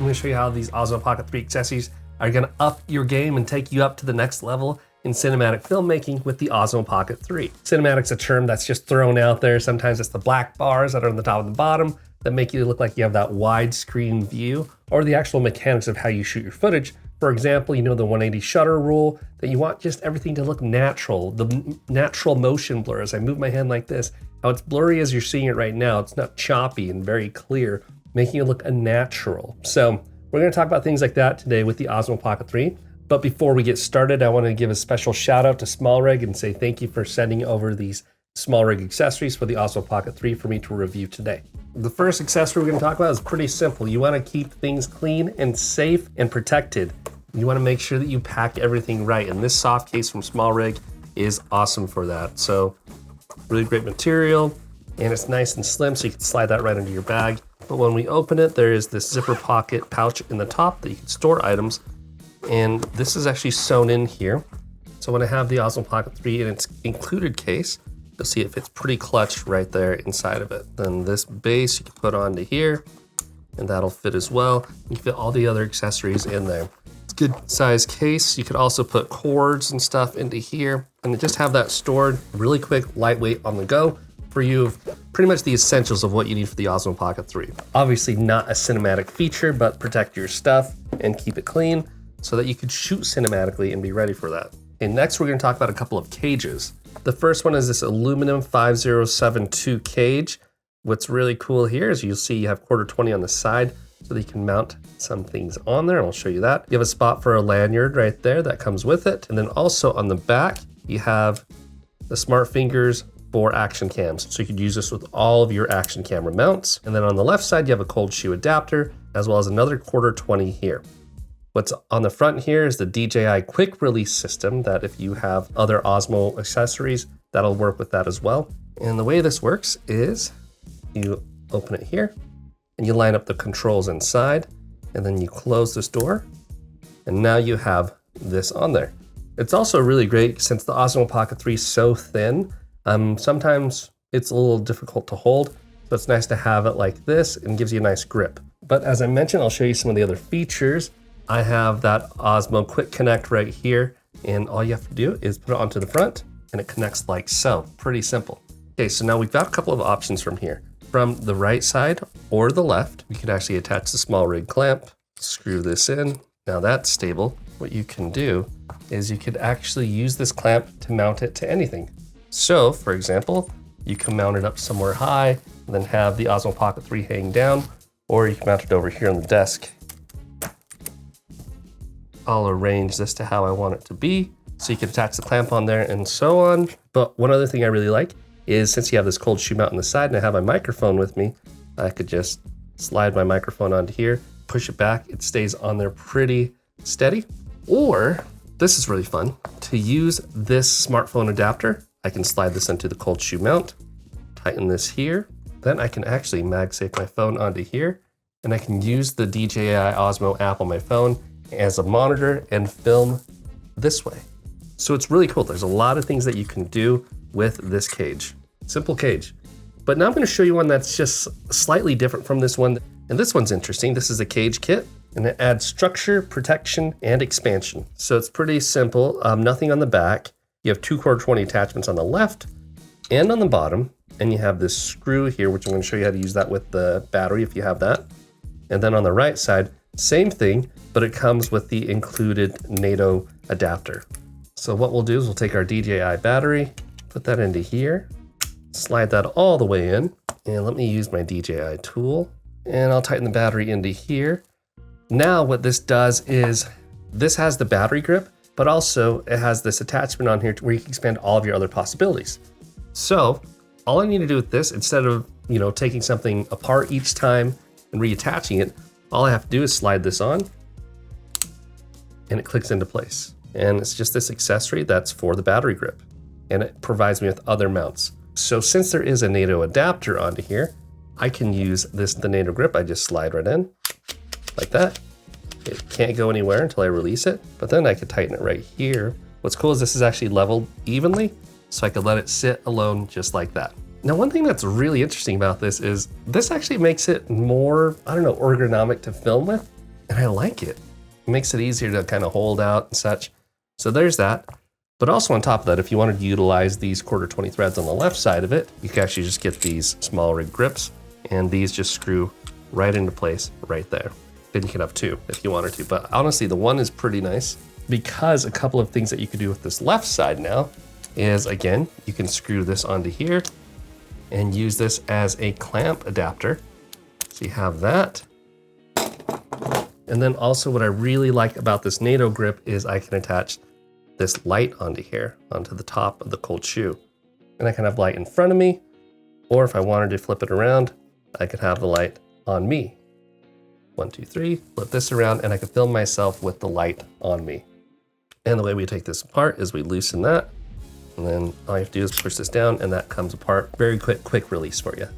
I'm gonna show you how these Osmo Pocket 3 accessories are gonna up your game and take you up to the next level in cinematic filmmaking with the Osmo Pocket 3. Cinematic's a term that's just thrown out there. Sometimes it's the black bars that are on the top and the bottom that make you look like you have that widescreen view, or the actual mechanics of how you shoot your footage. For example, you know the 180 shutter rule, that you want just everything to look natural, the natural motion blur. As I move my hand like this, how it's blurry as you're seeing it right now, it's not choppy and very clear, making it look natural. So we're gonna talk about things like that today with the Osmo Pocket 3. But before we get started, I wanna give a special shout out to SmallRig and say thank you for sending over these SmallRig accessories for the Osmo Pocket 3 for me to review today. The first accessory we're gonna talk about is pretty simple. You wanna keep things clean and safe and protected. You wanna make sure that you pack everything right. And this soft case from SmallRig is awesome for that. So really great material, and it's nice and slim, so you can slide that right into your bag. But when we open it, there is this zipper pocket pouch in the top that you can store items. And this is actually sewn in here. So when I have the Osmo Pocket 3 in its included case, you'll see it fits pretty clutch right there inside of it. Then this base you can put onto here, and that'll fit as well. You can fit all the other accessories in there. It's a good size case. You could also put cords and stuff into here, and just have that stored really quick, lightweight, on the go for you. Pretty much the essentials of what you need for the Osmo Pocket 3. Obviously not a cinematic feature, but protect your stuff and keep it clean so that you could shoot cinematically and be ready for that. Okay, next we're gonna talk about a couple of cages. The first one is this aluminum 5072 cage. What's really cool here is you'll see you have 1/4 on the side so that you can mount some things on there, and I'll show you that. You have a spot for a lanyard right there that comes with it. And then also on the back, you have the Smart Fingers for action cams. So you could use this with all of your action camera mounts. And then on the left side, you have a cold shoe adapter, as well as another 1/4 here. What's on the front here is the DJI quick release system that if you have other Osmo accessories, that'll work with that as well. And the way this works is you open it here and you line up the controls inside, and then you close this door, and now you have this on there. It's also really great since the Osmo Pocket 3 is so thin, sometimes it's a little difficult to hold, so it's nice to have it like this and gives you a nice grip. But as I mentioned, I'll show you some of the other features. I have that Osmo Quick Connect right here, and all you have to do is put it onto the front and it connects like so. Pretty simple. Okay, so now we've got a couple of options from here. From the right side or the left, you can actually attach the SmallRig clamp, screw this in. Now that's stable. What you can do is you could actually use this clamp to mount it to anything. So for example, you can mount it up somewhere high and then have the Osmo Pocket 3 hang down, or you can mount it over here on the desk. I'll arrange this to how I want it to be, so you can attach the clamp on there and so on. But one other thing I really like is since you have this cold shoe mount on the side and I have my microphone with me, I could just slide my microphone onto here, push it back, it stays on there pretty steady. Or, this is really fun, to use this smartphone adapter, I can slide this into the cold shoe mount, tighten this here, then I can actually MagSafe my phone onto here, and I can use the DJI Osmo app on my phone as a monitor and film this way. So it's really cool. There's a lot of things that you can do with this cage. Simple cage. But now I'm going to show you one that's just slightly different from this one. And this one's interesting. This is a cage kit, and it adds structure, protection, and expansion. So it's pretty simple. Nothing on the back. You have 2 1/4 attachments on the left and on the bottom. And you have this screw here, which I'm going to show you how to use that with the battery if you have that. And then on the right side, same thing, but it comes with the included NATO adapter. So what we'll do is we'll take our DJI battery, put that into here, slide that all the way in, and let me use my DJI tool, and I'll tighten the battery into here. Now what this does is, this has the battery grip, but also it has this attachment on here where you can expand all of your other possibilities. So all I need to do with this, instead of taking something apart each time and reattaching it, all I have to do is slide this on and it clicks into place. And it's just this accessory that's for the battery grip, and it provides me with other mounts. So since there is a NATO adapter onto here, I can use the NATO grip. I just slide right in like that. It can't go anywhere until I release it, but then I could tighten it right here. What's cool is this is actually leveled evenly, so I could let it sit alone just like that. Now, one thing that's really interesting about this is this actually makes it more, ergonomic to film with. and I like it. It makes it easier to kind of hold out and such. So there's that. But also on top of that, if you wanted to utilize these 1/4 threads on the left side of it, you can actually just get these small rig grips, and these just screw right into place right there. Then you can have two if you wanted to. But honestly, the one is pretty nice because a couple of things that you could do with this left side now is, again, you can screw this onto here and use this as a clamp adapter. So you have that. And then also what I really like about this NATO grip is I can attach this light onto here, onto the top of the cold shoe. And I can have light in front of me, or if I wanted to flip it around, I could have the light on me. 1, 2, 3, flip this around, and I can film myself with the light on me. And the way we take this apart is we loosen that, and then all you have to do is push this down, and that comes apart. Very quick release for you.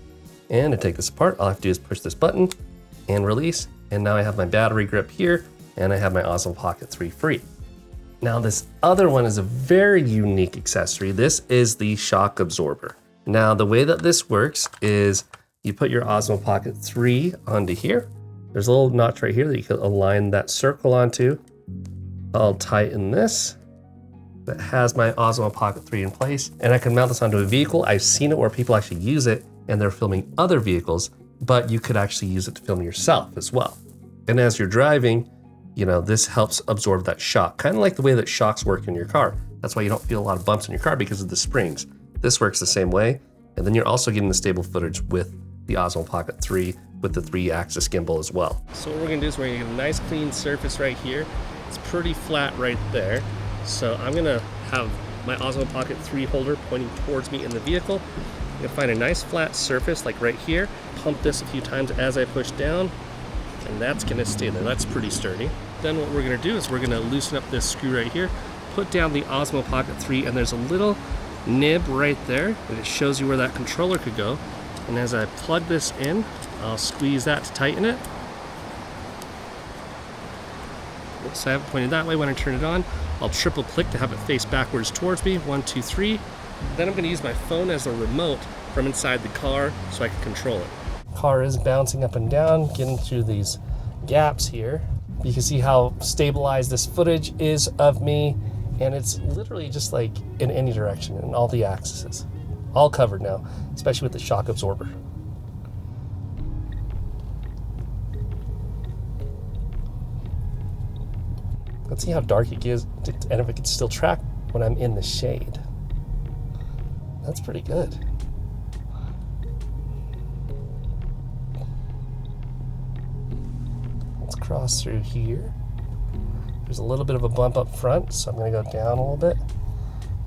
And to take this apart, all I have to do is push this button and release, and now I have my battery grip here, and I have my Osmo Pocket 3 free. Now this other one is a very unique accessory. This is the shock absorber. Now the way that this works is you put your Osmo Pocket 3 onto here. There's a little notch right here that you can align that circle onto. I'll tighten this. That has my Osmo Pocket 3 in place, and I can mount this onto a vehicle. I've seen it where people actually use it and they're filming other vehicles, but you could actually use it to film yourself as well. And as you're driving, you know, this helps absorb that shock, kind of like the way that shocks work in your car. That's why you don't feel a lot of bumps in your car, because of the springs. This works the same way. And then you're also getting the stable footage with the Osmo Pocket 3 with the 3-axis gimbal as well. So what we're gonna do is we're gonna get a nice clean surface right here. It's pretty flat right there. So I'm gonna have my Osmo Pocket 3 holder pointing towards me in the vehicle. I'm gonna find a nice flat surface like right here. Pump this a few times as I push down, and that's gonna stay there. That's pretty sturdy. Then what we're gonna do is we're gonna loosen up this screw right here, put down the Osmo Pocket 3, and there's a little nib right there, and it shows you where that controller could go. And as I plug this in, I'll squeeze that to tighten it. So I have it pointed that way. When I turn it on, I'll triple click to have it face backwards towards me. 1, 2, 3. Then I'm gonna use my phone as a remote from inside the car so I can control it. Car is bouncing up and down, getting through these gaps here. You can see how stabilized this footage is of me, and it's literally just like in any direction in all the axes. All covered now, especially with the shock absorber. Let's see how dark it gets and if it can still track when I'm in the shade. That's pretty good. Let's cross through here. There's a little bit of a bump up front, so I'm gonna go down a little bit,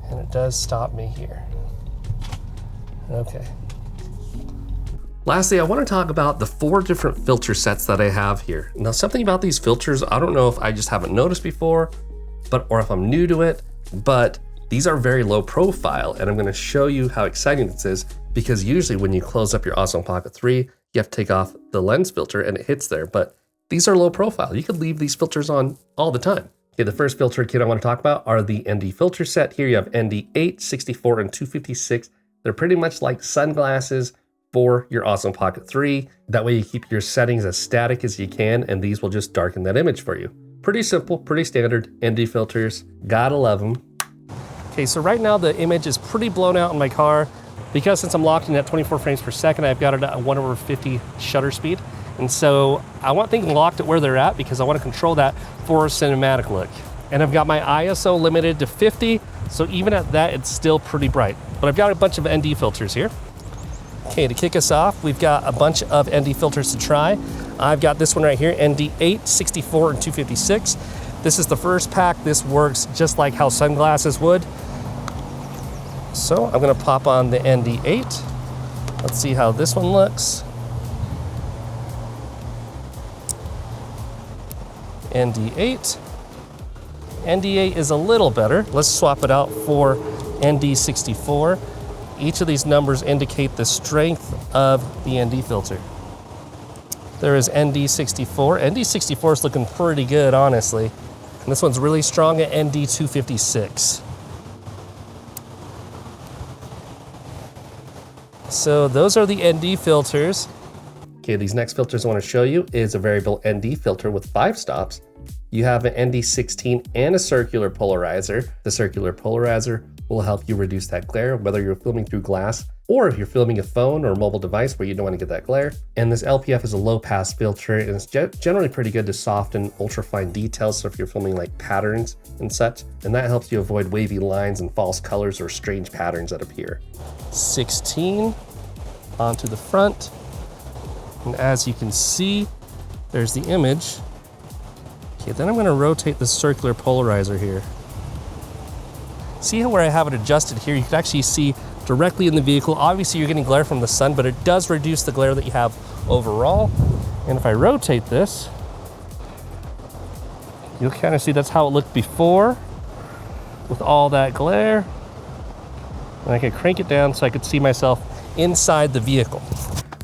and it does stop me here. Okay. Lastly, I want to talk about the 4 different filter sets that I have here. Now, something about these filters, I don't know if I just haven't noticed before, or if I'm new to it, but these are very low profile, and I'm going to show you how exciting this is, because usually when you close up your Osmo Pocket 3, you have to take off the lens filter and it hits there, but these are low profile. You could leave these filters on all the time. Okay, the first filter kit I want to talk about are the ND filter set. Here you have ND 8, 64, and 256. They're pretty much like sunglasses for your Osmo Pocket 3. That way you keep your settings as static as you can, and these will just darken that image for you. Pretty simple, pretty standard ND filters. Gotta love them. Okay, so right now the image is pretty blown out in my car because since I'm locked in at 24 frames per second, I've got it at 1/50 shutter speed. And so I want things locked at where they're at because I want to control that for a cinematic look. And I've got my ISO limited to 50, so even at that, it's still pretty bright. But I've got a bunch of ND filters here. Okay, to kick us off, we've got a bunch of ND filters to try. I've got this one right here, ND 8, 64, and 256. This is the first pack. This works just like how sunglasses would. So I'm gonna pop on the ND 8. Let's see how this one looks. ND 8. ND 8 is a little better. Let's swap it out for ND 64. Each of these numbers indicate the strength of the ND filter. There is ND 64. ND 64 is looking pretty good, honestly. And this one's really strong at ND 256. So those are the ND filters. Okay, these next filters I want to show you is a variable ND filter with 5 stops. You have an ND16 and a circular polarizer. The circular polarizer will help you reduce that glare, whether you're filming through glass or if you're filming a phone or a mobile device where you don't want to get that glare. And this LPF is a low pass filter, and it's generally pretty good to soften ultrafine details. So if you're filming like patterns and such, and that helps you avoid wavy lines and false colors or strange patterns that appear. 16 onto the front. And as you can see, there's the image. Okay, then I'm gonna rotate the circular polarizer here. See how where I have it adjusted here, you can actually see directly in the vehicle. Obviously you're getting glare from the sun, but it does reduce the glare that you have overall. And if I rotate this, you'll kind of see that's how it looked before with all that glare. And I can crank it down so I could see myself inside the vehicle.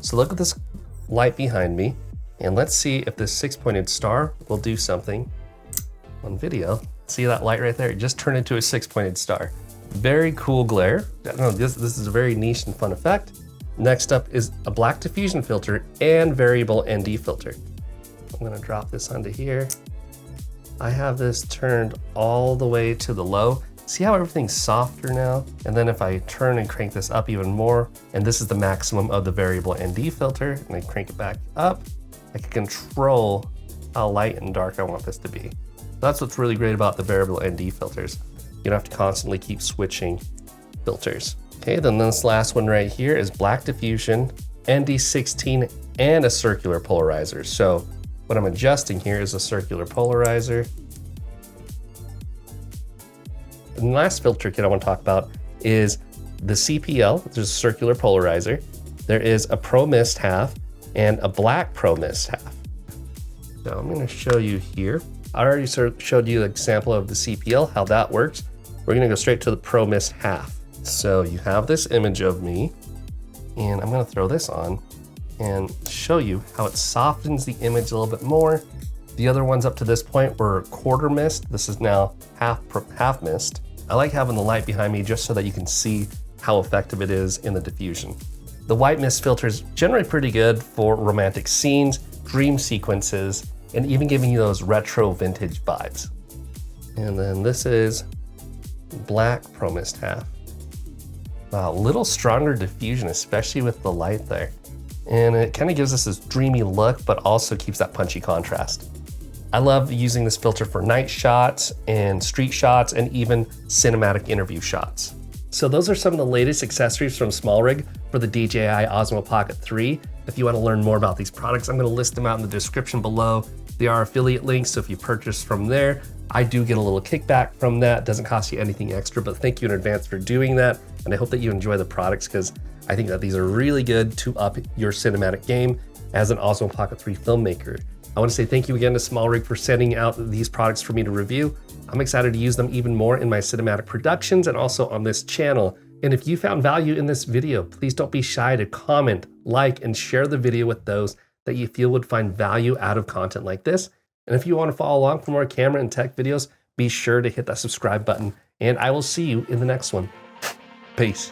So look at this light behind me, and let's see if this 6-pointed star will do something on video. See that light right there? It just turned into a 6-pointed star. Very cool glare. This is a very niche and fun effect. Next up is a black diffusion filter and variable ND filter. I'm gonna drop this onto here. I have this turned all the way to the low. See how everything's softer now? And then if I turn and crank this up even more, and this is the maximum of the variable ND filter, and I crank it back up, I can control how light and dark I want this to be. That's what's really great about the variable ND filters. You don't have to constantly keep switching filters. Okay, then this last one right here is black diffusion, ND16, and a circular polarizer. So what I'm adjusting here is a circular polarizer. And the last filter kit I want to talk about is the CPL, which is a circular polarizer. There is a Pro Mist half and a black Pro Mist half. So I'm going to show you here. I already showed you an example of the CPL, how that works. We're going to go straight to the Pro Mist half. So you have this image of me, and I'm going to throw this on and show you how it softens the image a little bit more. The other ones up to this point were quarter mist. This is now half mist. I like having the light behind me just so that you can see how effective it is in the diffusion. The white mist filter is generally pretty good for romantic scenes, dream sequences, and even giving you those retro vintage vibes. And then this is black Pro Mist half. Wow, a little stronger diffusion, especially with the light there. And it kind of gives us this dreamy look, but also keeps that punchy contrast. I love using this filter for night shots and street shots and even cinematic interview shots. So those are some of the latest accessories from SmallRig for the DJI Osmo Pocket 3. If you want to learn more about these products, I'm going to list them out in the description below. They are affiliate links, so if you purchase from there, I do get a little kickback from that. It doesn't cost you anything extra, but thank you in advance for doing that. And I hope that you enjoy the products because I think that these are really good to up your cinematic game as an Osmo Pocket 3 filmmaker. I want to say thank you again to SmallRig for sending out these products for me to review. I'm excited to use them even more in my cinematic productions and also on this channel. And if you found value in this video, please don't be shy to comment, like, and share the video with those that you feel would find value out of content like this. And if you want to follow along for more camera and tech videos, be sure to hit that subscribe button, and I will see you in the next one. Peace.